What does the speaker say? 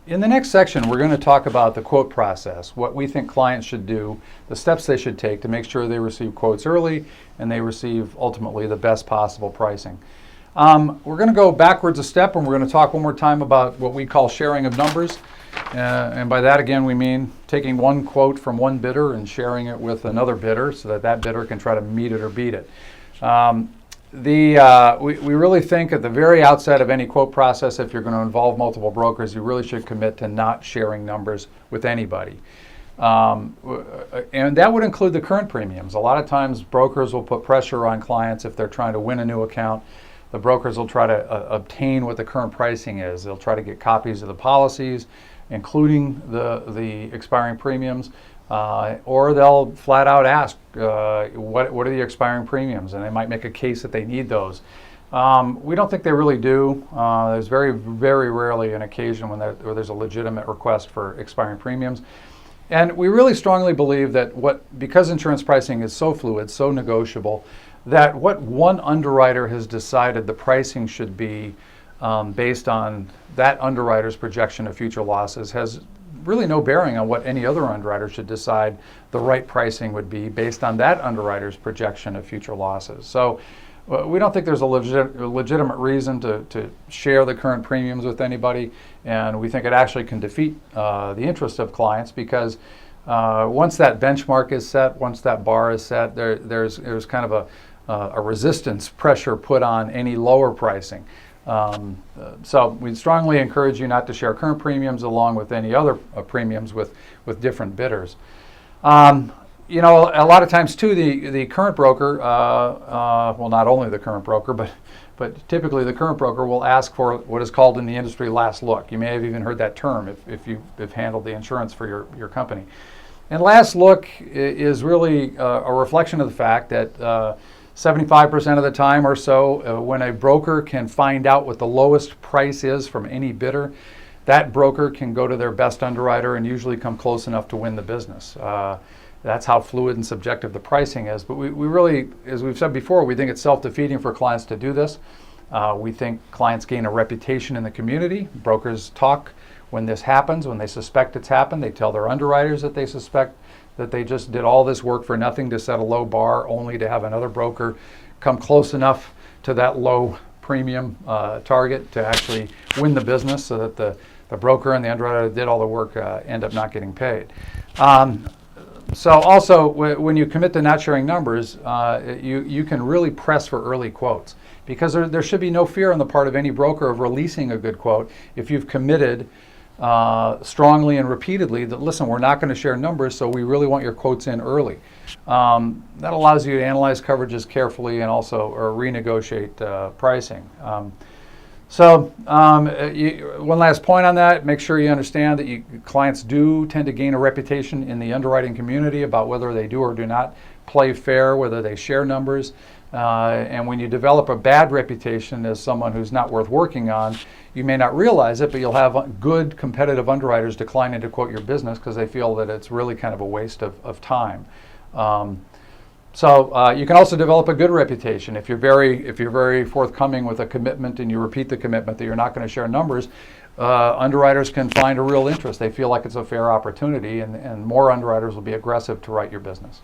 In the next section, we're going to talk about the quote process, what we think clients should do, the steps they should take to make sure they receive quotes early and they receive ultimately the best possible pricing. We're going to go backwards a step, and we're going to talk one more time about what we call sharing of numbers. And by that, again, we mean taking one quote from one bidder and sharing it with another bidder so that that bidder can try to meet it or beat it. We really think at the very outset of any quote process, if you're going to involve multiple brokers, you really should commit to not sharing numbers with anybody. And that would include the current premiums. A lot of times brokers will put pressure on clients if they're trying to win a new account. The brokers will try to obtain what the current pricing is. They'll try to get copies of the policies, including the expiring premiums. Or they'll flat out ask, what are the expiring premiums? And they might make a case that they need those. We don't think they really do. There's very, very rarely an occasion where there's a legitimate request for expiring premiums. And we really strongly believe that because insurance pricing is so fluid, so negotiable, that what one underwriter has decided the pricing should be based on that underwriter's projection of future losses has really no bearing on what any other underwriter should decide the right pricing would be based on that underwriter's projection of future losses. So we don't think there's a legitimate reason to share the current premiums with anybody, and we think it actually can defeat the interest of clients because once that benchmark is set, once that bar is set, there's kind of a resistance pressure put on any lower pricing. So we strongly encourage you not to share current premiums along with any other premiums with different bidders. You know, a lot of times too, the current broker, well, not only the current broker, but typically the current broker will ask for what is called in the industry last look. You may have even heard that term if you've handled the insurance for your company. And last look is really a reflection of the fact that 75% of the time or so, when a broker can find out what the lowest price is from any bidder, that broker can go to their best underwriter and usually come close enough to win the business. That's how fluid and subjective the pricing is. But we really, as we've said before, we think it's self-defeating for clients to do this. We think clients gain a reputation in the community. Brokers talk when this happens, when they suspect it's happened. They tell their underwriters that they suspect that they just did all this work for nothing to set a low bar only to have another broker come close enough to that low premium target to actually win the business so that the broker and the underwriter that did all the work end up not getting paid. So also, when you commit to not sharing numbers, you can really press for early quotes because there should be no fear on the part of any broker of releasing a good quote if you've committed strongly and repeatedly that, listen, we're not going to share numbers, so we really want your quotes in early. That allows you to analyze coverages carefully and also renegotiate pricing. One last point on that, make sure you understand that clients do tend to gain a reputation in the underwriting community about whether they do or do not play fair, whether they share numbers. And when you develop a bad reputation as someone who's not worth working on, you may not realize it, but you'll have good competitive underwriters declining to quote your business because they feel that it's really kind of a waste of time. You can also develop a good reputation if you're very forthcoming with a commitment and you repeat the commitment that you're not going to share numbers. Underwriters can find a real interest. They feel like it's a fair opportunity, and more underwriters will be aggressive to write your business.